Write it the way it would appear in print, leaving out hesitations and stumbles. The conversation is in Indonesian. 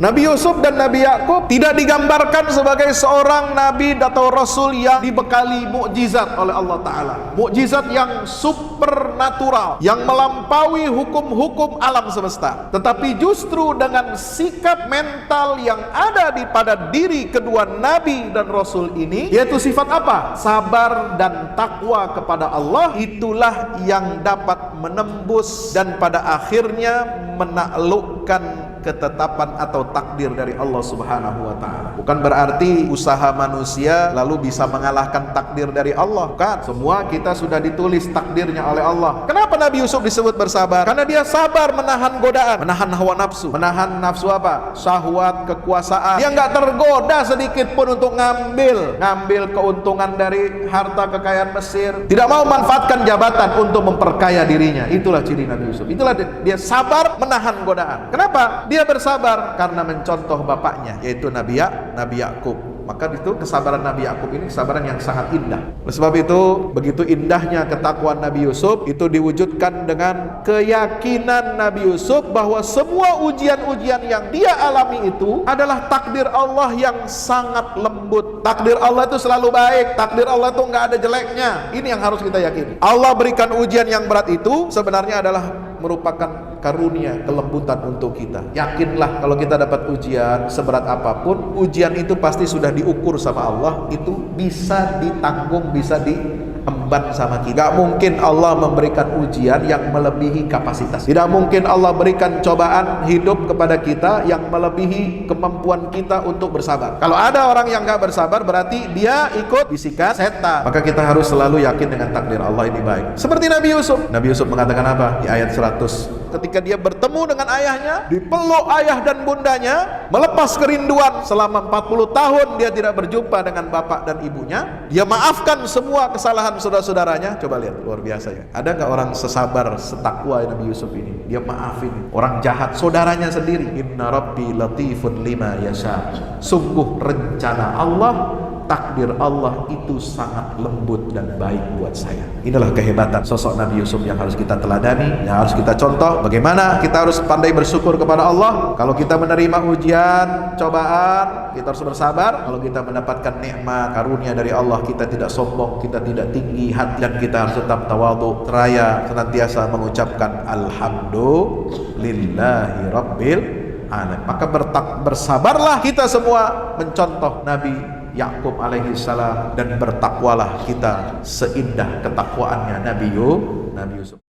Nabi Yusuf dan Nabi Yakub tidak digambarkan sebagai seorang nabi atau rasul yang dibekali mukjizat oleh Allah Ta'ala, mukjizat yang supernatural, yang melampaui hukum-hukum alam semesta. Tetapi justru dengan sikap mental yang ada pada diri kedua nabi dan rasul ini, yaitu sifat apa? Sabar dan takwa kepada Allah, itulah yang dapat menembus dan pada akhirnya menaklukkan ketetapan atau takdir dari Allah Subhanahu wa Ta'ala. Bukan berarti usaha manusia lalu bisa mengalahkan takdir dari Allah, kan? Semua kita sudah ditulis takdirnya oleh Allah. Kenapa Nabi Yusuf disebut bersabar? Karena dia sabar menahan godaan, menahan hawa nafsu. Menahan nafsu apa? Syahwat, kekuasaan. Dia nggak tergoda sedikit pun untuk ngambil keuntungan dari harta kekayaan Mesir. Tidak mau manfaatkan jabatan untuk memperkaya dirinya. Itulah ciri Nabi Yusuf. Itulah dia sabar menahan godaan. Kenapa? Dia bersabar karena mencontoh bapaknya, yaitu Nabi Yakub. Maka itu kesabaran Nabi Yakub ini kesabaran yang sangat indah. Oleh sebab itu, begitu indahnya ketakwaan Nabi Yusuf, itu diwujudkan dengan keyakinan Nabi Yusuf bahwa semua ujian-ujian yang dia alami itu adalah takdir Allah yang sangat lembut. Takdir Allah itu selalu baik, takdir Allah itu nggak ada jeleknya. Ini yang harus kita yakini. Allah berikan ujian yang berat itu sebenarnya adalah merupakan karunia, kelembutan untuk kita. Yakinlah kalau kita dapat ujian seberat apapun, ujian itu pasti sudah diukur sama Allah, itu bisa ditanggung, bisa diemban sama kita. Gak mungkin Allah memberikan ujian yang melebihi kapasitas. Tidak mungkin Allah berikan cobaan hidup kepada kita yang melebihi kemampuan kita untuk bersabar. Kalau ada orang yang gak bersabar, berarti dia ikut bisikan setan. Maka kita harus selalu yakin dengan takdir Allah ini baik. Seperti Nabi Yusuf. Nabi Yusuf mengatakan apa? Di ayat 100. Ketika dia bertemu dengan ayahnya, dipeluk ayah dan bundanya, melepas kerinduan selama 40 tahun dia tidak berjumpa dengan bapak dan ibunya, dia maafkan semua kesalahan saudara-saudaranya. Coba lihat, luar biasa ya. Ada nggak orang sesabar, setakwa Nabi Yusuf ini? Dia maafin orang jahat, saudaranya sendiri. Inna rabbi latifun lima yasha. Sungguh rencana Allah, takdir Allah itu sangat lembut dan baik buat saya. Inilah kehebatan sosok Nabi Yusuf yang harus kita teladani, yang harus kita contoh. Bagaimana kita harus pandai bersyukur kepada Allah. Kalau kita menerima ujian, cobaan, kita harus bersabar. Kalau kita mendapatkan nikmat, karunia dari Allah, kita tidak sombong, kita tidak tinggi hati, dan kita harus tetap tawadhu, seraya senantiasa mengucapkan alhamdulillahi rabbil alamin. Maka bersabarlah kita semua mencontoh Nabi Yakub alaihi salam, dan bertakwalah kita seindah ketakwaannya Nabi Yusuf.